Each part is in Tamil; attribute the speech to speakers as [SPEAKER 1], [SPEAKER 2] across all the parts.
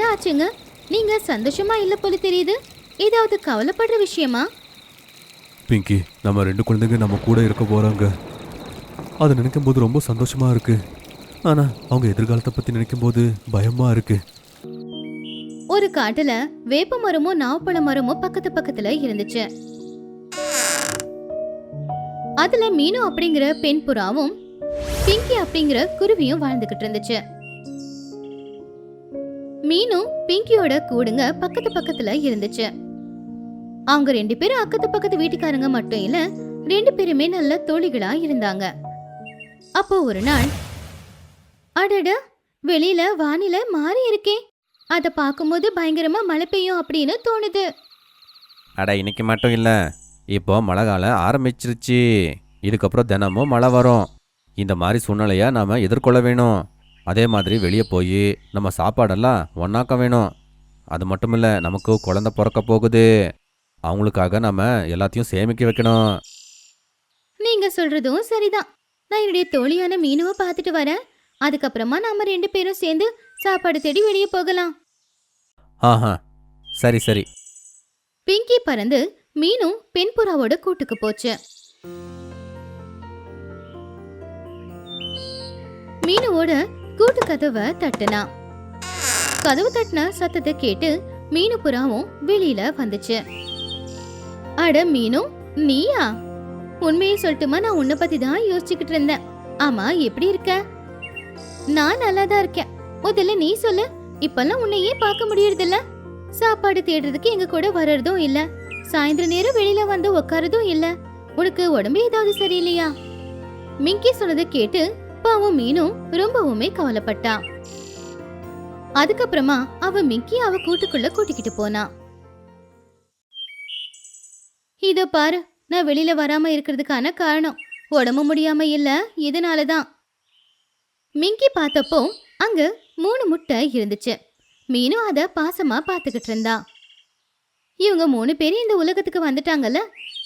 [SPEAKER 1] என்ன ஆச்சுங்க? நீங்க சந்தோஷமா இல்ல போல தெரியுது. ஏதாவது கவலைப்படுற விஷயமா?
[SPEAKER 2] பிங்கி, நம்ம 2 குழந்தைங்க நம்ம கூட இருக்க போறாங்க. அதை நினைக்கும் போது ரொம்ப சந்தோஷமா இருக்கு. ஆனா அவங்க எதிர்காலத்தை பத்தி நினைக்கும் போது பயமா இருக்கு.
[SPEAKER 1] ஒரு காட்டுல வேப்ப மரமும் நாவப்பழ மரமும் பக்கத்து பக்கத்துல இருந்துச்சு. அதுல மீனு அப்படிங்கிற பெண் புறாவும் பிங்கி அப்படிங்கிற குருவியும் வாழ்ந்துகிட்டு இருந்துச்சு. மீனு பிங்கியோட கூடுங்க பக்கத்து பக்கத்துல இருந்துச்சு. அவங்க 2 பேரும் அக்கத்து பக்கத்து வீட்டுக்காரங்க மட்டும் இல்ல, 2 பேருமே நல்ல தோழிகளா இருந்தாங்க. அப்போ ஒரு நாள், அடட, வெளியில வானிலை மாறி இருக்கே, அத பாக்கும்போது பயங்கரமா மழை பெய்யும் அப்படின்னு தோணுது.
[SPEAKER 3] அட இன்னைக்கு மட்டும் இல்லை, இப்போ மழை காலம் ஆரம்பிச்சிருச்சு. இதுக்கப்புறம் தினமும் மழை வரும். இந்த மாதிரி சூழ்நிலையை நாம் எதிர்கொள்ள வேணும். அதே மாதிரி வெளியே போய் நம்ம சாப்பாடெல்லாம் ஒன்றாக்க வேணும். அது மட்டும் இல்லை, நமக்கு குழந்தை பிறக்க போகுது. அவங்களுக்காக நம்ம எல்லாத்தையும் சேமிக்க வைக்கணும்.
[SPEAKER 1] நீங்க சொல்றதும் சரிதான். நான் என்னுடைய தோழியான மீனுவை பார்த்துட்டு வரேன். அதுக்கப்புறமா நாம 2 பேரும் சேர்ந்து சாப்பாடு தேடி வெளியே போகலாம்.
[SPEAKER 3] ஆஹா, சரி சரி.
[SPEAKER 1] பிங்கி பறந்து மீனு பெண் புறாவோட கூட்டுக்கு போச்சு. மீனுவோட கூட்டு கதவை தட்டுனா. கதவு தட்டின சத்தத்தை கேட்டு மீனு புறாவும் வெளியில வந்துச்சு. அட மீனு, நீயா? உண்மையை சொல்லட்டுமா, நான் உன்னை பத்தி தான் யோசிச்சுக்கிட்டு இருந்தேன். ஆமா, எப்படி இருக்க? நான் நல்லா தான் இருக்கேன். முதல்ல நீ சொல்லு, இப்பெல்லாம் உன்னையே பார்க்க முடியறதில்ல. சாப்பாடு தேடுறதுக்கு எங்க கூட வர்றதும் இல்ல, சாயந்தர நேரம் வெளியில வந்து உட்காரதும் இல்ல. உனக்கு உடம்பு ஏதாவது சரியில்லையா? மிங்கி சொன்னதை கேட்டு பாவம் மீனு ரொம்பவுமே கவலைப்பட்டா. அதுக்கப்புறமா அவ மிங்கி அவ கூட்டுக்குள்ள கூட்டிக்கிட்டு போனா. இதோ பாரு, நான் வெளியில வராம இருக்கிறதுக்கான காரணம் உடம்பு முடியாம இல்ல, இதனாலதான். மிங்கி பார்த்தப்போ அங்க 3 முட்டை இருந்துச்சு. மீனு அத பாசமா பாத்துக்கிட்டு இருந்தா. இவங்க 3 பேரும் இந்த உலகத்துக்கு வந்துட்டாங்கல்ல,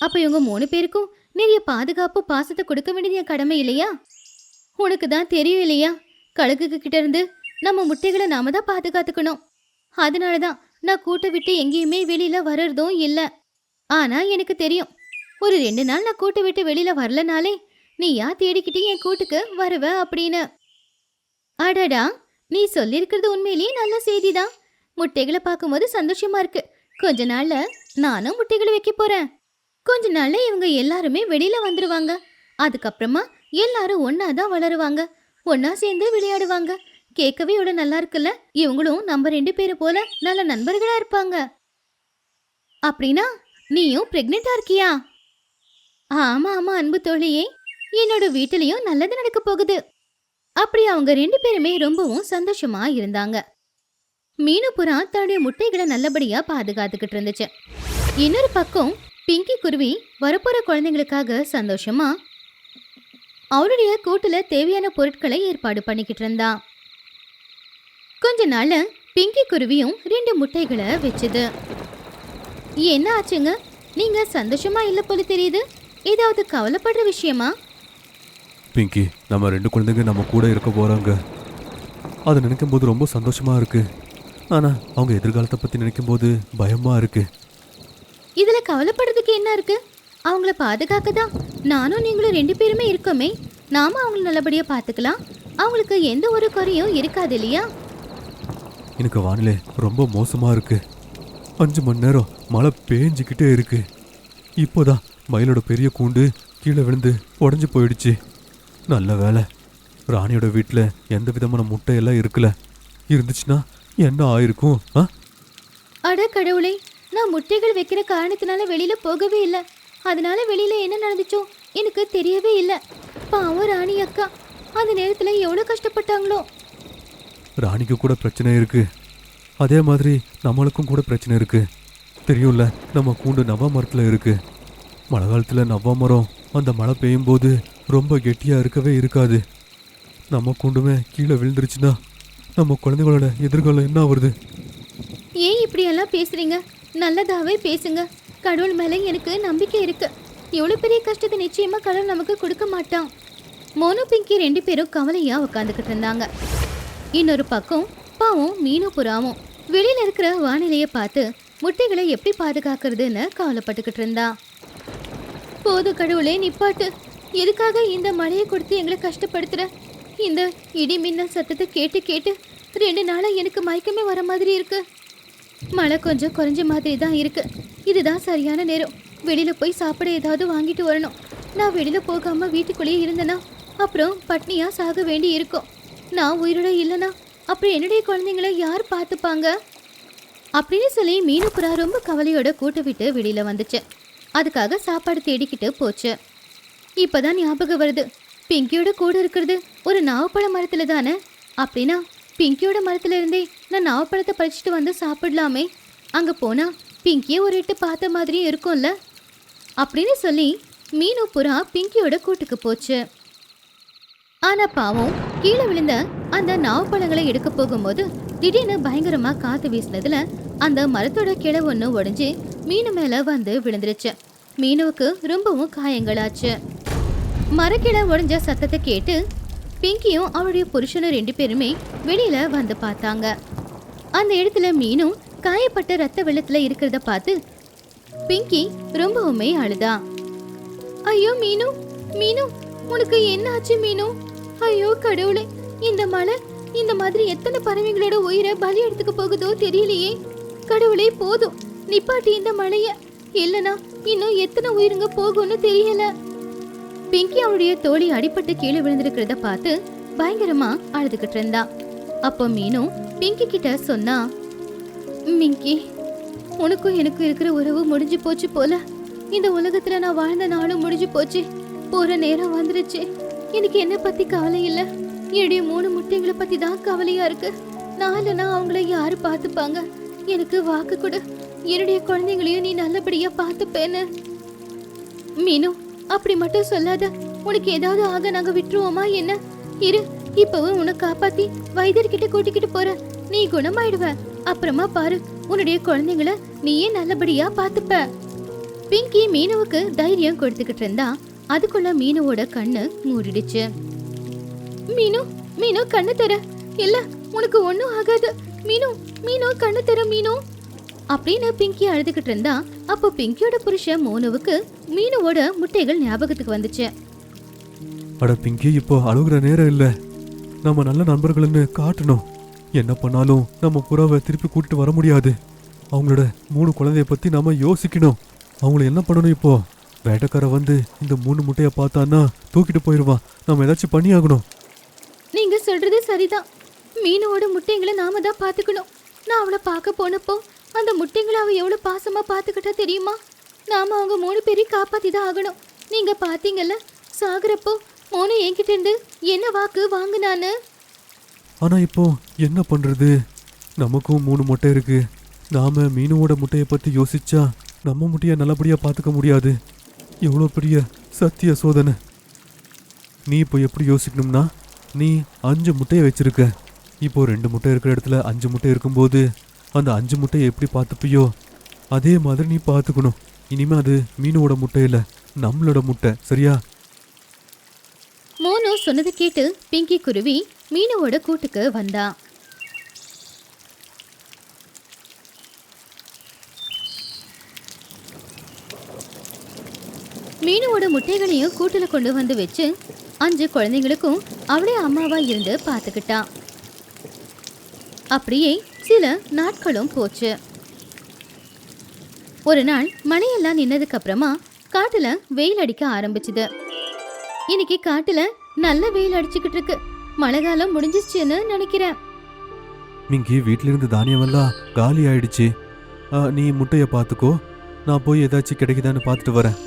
[SPEAKER 1] அப்ப இவங்க 3 பேருக்கும் நிறைய பாதுகாப்பு பாசத்தை கொடுக்க வேண்டியது என் கடமை இல்லையா? உனக்கு தான் தெரியும் இல்லையா, கழுகுக்கு கிட்ட இருந்து நம்ம முட்டைகளை நாம தான் பாதுகாத்துக்கணும். அதனாலதான் நான் கூட்டை விட்டு எங்கேயுமே வெளியில வர்றதும் இல்ல. ஆனா எனக்கு தெரியும், ஒரு 2 நாள் நான் கூட்டை விட்டு வெளியில வரலனாலே நீயா தேடிக்கிட்டு என் கூட்டுக்கு வருவ அப்படின்னு. அடடா, நீ சொல்லிருக்கிறது உண்மையிலேயே நல்ல செய்திதான். முட்டைகளை பார்க்கும்போது சந்தோஷமா இருக்கு. கொஞ்ச நாள்ல நானும் முட்டைகளை வைக்க போறேன். கொஞ்ச நாள்ல இவங்க எல்லாருமே வெளியில வந்துருவாங்க. அதுக்கப்புறமா எல்லாரும் ஒன்னாதான் வளருவாங்க, ஒன்னா சேர்ந்து விளையாடுவாங்க. கேட்கவே இவ்வளவு நல்லா இருக்குல்ல. இவங்களும் நம்ம 2 பேரும் போல நல்ல நண்பர்களா இருப்பாங்க. அப்படின்னா நீயும் பிரெக்னெண்டா இருக்கியா? ஆமா ஆமா அன்பு தோழியே, என்னோட வீட்டிலையும் நல்லது நடக்க போகுது. அப்படி அவங்க 2 பேருமே ரொம்பவும் சந்தோஷமா இருந்தாங்க. மீனு புறா தன்னுடைய முட்டைகளை நல்லபடியா பாதுகாத்துக்கிட்டு இருந்துச்சு. இன்னொரு பக்கம் பிங்கி குருவி வரப்போற குழந்தைங்களுக்காக சந்தோஷமா அவளுடைய கூட்டுல தேவையான பொருட்களை ஏற்பாடு பண்ணிக்கிட்டு இருந்தா. கொஞ்ச நாள்ல பிங்கி குருவியும் 2 முட்டைகளை வச்சுது. என்ன ஆச்சுங்க? நீங்க சந்தோஷமா இல்ல போல தெரியுது. ஏதாவது கவலைப்படுற விஷயமா?
[SPEAKER 2] பிங்கி, நம்ம 2 குழந்தைங்க நம்ம கூட இருக்க போறாங்க. அதை நினைக்கும் போது ரொம்ப சந்தோஷமா இருக்கு. ஆனா அவங்க எதிர்காலத்தை பத்தி நினைக்கும் போது பயமா இருக்கு.
[SPEAKER 1] இதுல கவலைப்படுறதுக்கு என்ன இருக்கு? அவங்கள பாதுகாக்க தான் நானும் நீங்களும் 2 பேருமே இருக்கோமே. நாம அவங்கள நல்லபடியா பாத்துக்கலாம். அவங்களுக்கு எந்த ஒரு குறையும் இருக்காது இல்லையா?
[SPEAKER 2] எனக்கு வானிலை ரொம்ப மோசமா இருக்கு. 5 மணி நேரம் மழை பேஞ்சுக்கிட்டே இருக்கு. இப்போதான் மயிலோட பெரிய கூண்டு கீழே விழுந்து உடஞ்சி போயிடுச்சு. நல்ல வேலை, ராணியோட வீட்டில் எந்த விதமான முட்டையெல்லாம் இருக்குல்ல. இருந்துச்சுன்னா என்ன ஆயிருக்கும்?
[SPEAKER 1] அட கடவுளே, நான் முட்டைகள் வைக்கிற காரணத்தினால வெளியில போகவே இல்லை. அதனால வெளியில என்ன நடந்துச்சோ எனக்கு தெரியவே இல்லை. பாவம் ராணி அக்கா, அந்த நேரத்துல எவ்வளவு கஷ்டப்பட்டாங்களோ.
[SPEAKER 2] ராணிக்கு கூட பிரச்சனை இருக்கு, அதே மாதிரி நம்மளுக்கும் கூட பிரச்சனை இருக்கு. தெரியும்ல, நம்ம கூண்டு நவா மரத்துல இருக்கு. மழை காலத்துல நவா மரம் அந்த மழை பெய்யும் போது ரொம்ப கெட்டியா இருக்கவே இருக்காது. நம்ம கூண்டுமே கீழே விழுந்துருச்சுன்னா நம்ம குழந்தைகளோட எதிர்காலம் என்ன ஆகுறது?
[SPEAKER 1] ஏன் இப்படி எல்லாம் பேசுறீங்க? நல்லதாவே பேசுங்க. கடவுள் மேல எனக்கு நம்பிக்கை இருக்கு. எவ்வளவு பெரிய கஷ்டத்தை நிச்சயமா கடவுள் நமக்கு கொடுக்க மாட்டான். மோனு பிங்கி 2 பேரும் கவலையா உட்காந்துக்கிட்டு இருந்தாங்க. இன்னொரு பக்கம் பாவம் மீனு புறாவும் வெளியில இருக்கிற வானிலையை பார்த்து முட்டைகளை எப்படி பாதுகாக்கிறதுன்னு கவலைப்பட்டுக்கிட்டு இருந்தா. போது கடவுளே நிப்பாட்டு, எதுக்காக இந்த மழையை கொடுத்து எங்களை கஷ்டப்படுத்துற? இந்த இடி மின்னல் சத்தத்தை கேட்டு கேட்டு 2 நாளா எனக்கு மயக்கமே வர மாதிரி இருக்கு. மழை கொஞ்சம் குறைஞ்ச மாதிரி தான் இருக்கு. இதுதான் சரியான நேரம். வெளியில போய் சாப்பிட ஏதாவது வாங்கிட்டு வரணும். நான் வெளியில போகாம வீட்டுக்குள்ளேயே இருந்தேனா அப்புறம் பட்னியா சாக வேண்டி இருக்கும். நான் உயிரோட இல்லைனா அப்புறம் என்னுடைய குழந்தைங்களை யார் பார்த்துப்பாங்க அப்படின்னு சொல்லி மீனு புறா ரொம்ப கவலையோட கூட்ட விட்டு வெளியில வந்துச்சு. அதுக்காக சாப்பாடு தேடிக்கிட்டு போச்சு. இப்பதான் ஞாபகம் வருது, பிங்கியோட கூட இருக்கிறது ஒரு நாவப்பழ மரத்துல தானே. அப்படின்னா பிங்கியோட மரத்துல இருந்தே நான் நாவப்பழத்தை பறிச்சுட்டு வந்து சாப்பிடலாமே. அங்க போனா பிங்கியை ஒரு எட்டு பார்த்த மாதிரியும் இருக்கும்ல அப்படின்னு சொல்லி மீனு புறா பிங்கியோட கூட்டுக்கு போச்சு. ஆனா பாவம், கீழே விழுந்த அந்த நாவப்பழங்களை எடுக்க போகும்போது திடீர்னு பயங்கரமா காத்து வீசினதுல அந்த மரத்தோட கிளை ஒண்ணு உடைஞ்சு மீனு மேல வந்து விழுந்துருச்சு. மீனுவுக்கு ரொம்பவும் காயங்களாச்சு. மரக்கிளை உடைஞ்ச சத்தத்தை கேட்டு பிங்கியும் அவளுடைய புருஷனும் 2 பேருமே வெளியில வந்து பார்த்தாங்க. அந்த இடத்துல மீனும் காயப்பட்ட ரத்த வெள்ளத்துல இருக்கிறத பார்த்து பிங்கி ரொம்பவுமே அழுதா. ஐயோ மீனு, மீனு உனக்கு என்ன ஆச்சு மீனு? ஐயோ கடவுளே, இந்த மழை இந்த மாதிரி எத்தனை பறவைங்களோட உயிரை பலி எடுத்துக்க போகுதோ தெரியலையே. கடவுளே போதும், நிப்பாட்டி இந்த மழைய, இல்லனா இன்னும் எத்தனை உயிருங்க போகும்னு தெரியல. பிங்கி அவளுடைய தோழி அடிபட்டு கீழே விழுந்திருக்கிறத பார்த்து பயங்கரமா அழுதுகிட்டு இருந்தா. அப்போ மீனு பிங்கி கிட்ட சொன்னா, மிங்கி, உனக்கும் எனக்கும் இருக்கிற உறவு முடிஞ்சு போச்சு போல. இந்த உலகத்துல நான் வாழ்ந்த நாளும் முடிஞ்சு போச்சு. போற நேரம் வந்துருச்சு. எனக்கு என்ன பத்தி கவலை இல்ல, என்னுடைய 3 முட்டைங்களை பத்தி தான் கவலையா இருக்கு. நாளைனா அவங்கள யாரு பார்த்துப்பாங்க? எனக்கு வாக்கு கொடு, என்னுடைய குழந்தைங்களையும் நீ நல்லபடியா பார்த்துப்பேன்னு. மீனு, அப்படி மட்டும் சொல்லாத. உனக்கு ஏதாவது ஆக நாங்க விட்டுருவோமா என்ன? இரு, இப்பவும் உன்னை காப்பாத்தி வைத்தியர்கிட்ட கூட்டிக்கிட்டு போற. நீ குணமாயிடுவ. அப்புறமா பாரு, உன்னுடைய குழந்தைங்கள நீயே நல்லபடியா பார்த்துப்ப. பிங்கி மீனுவுக்கு தைரியம் கொடுத்துக்கிட்டு இருந்தா. அதுக்குள்ள மீனுவோட கண்ணு மூடிடுச்சு. மீனு, மீனு கண்ணு தர. இல்ல, உனக்கு ஒன்னும் ஆகாது. மீனு, மீனு கண்ணு தர மீனு அப்படின்னு பிங்கி அழுதுகிட்டு இருந்தா. அப்போ பிங்கியோட புருஷன் மோனுவுக்கு மீனுவோட முட்டைகள் ஞாபகத்துக்கு வந்துச்சு.
[SPEAKER 2] அட பிங்கி, இப்போ அழுகுற நேரம் இல்ல. நம்ம நல்ல நண்பர்கள்னு காட்டணும். என்ன பண்ணாலும் நம்ம புறாவை திருப்பி கூட்டிட்டு வர முடியாது. அவங்களோட 3 குழந்தைய பத்தி நாம யோசிக்கணும். அவங்கள என்ன பண்ணணும்? இப்போ வேட்டைக்கார வந்து இந்த 3 முட்டைய பார்த்தான்னா தூக்கிட்டு போயிடுவான். நம்ம ஏதாச்சும் பண்ணி ஆகணும்.
[SPEAKER 1] நீங்க சொல்றது சரிதான். மீனோட முட்டைங்களை நாம தான் பாத்துக்கணும். நான் அவளை பார்க்க போனப்போ அந்த முட்டைங்களை அவ எவ்வளவு பாசமா பாத்துக்கிட்டா தெரியுமா? நாம அவங்க 3 பேரையும் காப்பாத்தி தான் ஆகணும். நீங்க பாத்தீங்கல்ல, சாகுறப்போ மோனு என்கிட்ட இருந்து என்ன வாக்கு வாங்குனான்னு.
[SPEAKER 2] ஆனா இப்போ என்ன பண்றது? நமக்கும் 3 முட்டை இருக்கு. நாம மீனுவோட முட்டையை பத்தி யோசிச்சா நம்ம முட்டைய நல்லபடியா பாத்துக்க முடியாது. எவ்வளோ பெரிய சத்திய சோதனை. நீ இப்போ எப்படி யோசிக்கணும்னா, நீ 5 முட்டையை வச்சிருக்க. இப்போ 2 முட்டை இருக்கிற இடத்துல 5 முட்டை இருக்கும்போது அந்த 5 முட்டையை எப்படி பார்த்துப்பியோ அதே மாதிரி நீ பார்த்துக்கணும். இனிமே அது மீனோட முட்டை இல்லை, நம்மளோட முட்டை. சரியா?
[SPEAKER 1] மோனு சொன்னதை கேட்டு பிங்கி குருவி மீனுவோட கூட்டுக்கு வந்தா. மீனுவோட முட்டைகளையும் கூட்டுல கொண்டு வந்து வச்சு 5 குழந்தைங்களுக்கும் அவளே அம்மாவா இருந்து பார்த்துக்கிட்டா. அப்படியே சில நாட்களும் போச்சு. ஒரு நாள் மழையெல்லாம் நின்னதுக்கு அப்புறமா காட்டுல வெயில் அடிக்க ஆரம்பிச்சுது. இன்னைக்கு காட்டுல நல்ல வெயில் அடிச்சுக்கிட்டு இருக்கு. மழை காலம் முடிஞ்சிச்சுன்னு நினைக்கிறேன்.
[SPEAKER 2] மிங்கி, வீட்டில இருந்து தானியமெல்லாம் காலி ஆயிடுச்சு. நீ முட்டைய பார்த்துக்கோ, நான் போய் ஏதாச்சும் கிடைக்குதான்னு பார்த்துட்டு வரேன்.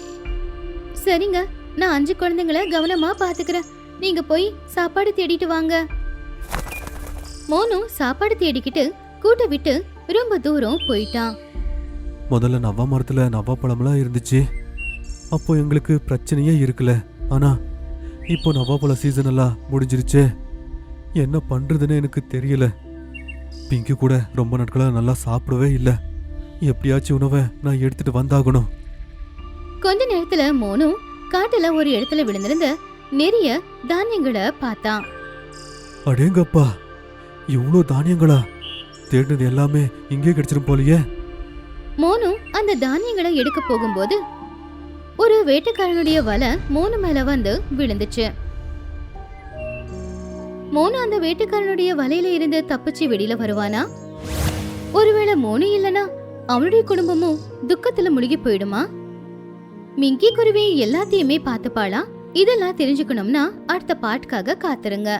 [SPEAKER 1] சரிங்க, நான் 5 குழந்தைங்களை கவனமா பாத்துக்கிறேன். நீங்க போய் சாப்பாடு தேடிட்டு வாங்க. மோனு சாப்பாடு தேடிக்கிட்டு கூட்ட விட்டு ரொம்ப தூரம் போயிட்டான்.
[SPEAKER 2] முதல்ல நவ்வா மரத்துல நவ்வா பழம்லாம் இருந்துச்சு. அப்போ எங்களுக்கு பிரச்சனையே இருக்குல்ல. ஆனா இப்போ நவாப்பழ சீசன் எல்லாம் முடிஞ்சிருச்சே. என்ன பண்றதுன்னு எனக்கு தெரியல. பிங்கி கூட ரொம்ப நாட்களா நல்லா சாப்பிடவே இல்லை. எப்படியாச்சும் உணவை நான் எடுத்துட்டு வந்தாகணும்.
[SPEAKER 1] கொஞ்ச நேரத்துல மோனு காட்டுல ஒரு இடத்துல விழுந்திருந்த நிறைய தானியங்களை பார்த்தான்.
[SPEAKER 2] அடேங்கப்பா, இவ்வளோ தானியங்களா! தேடினது எல்லாமே இங்கே கிடைச்சிரும் போலயே.
[SPEAKER 1] மோனு அந்த தானியங்களை எடுக்க போகும்போது ஒரு வேட்டைக்காரனுடைய வலை மோனு மேல வந்து விழுந்துச்சு. மோனு அந்த வேட்டைக்காரனுடைய வலையில இருந்து தப்பிச்சு வெளியில வருவானா? ஒருவேளை மோனு இல்லனா அவனுடைய குடும்பமும் துக்கத்துல முழுகி போயிடுமா? மிங்கி குருவி எல்லாத்தையுமே பார்த்துப்பாளா? இதெல்லாம் தெரிஞ்சுக்கணும்னா அடுத்த பாட்டுக்காக காத்துருங்க.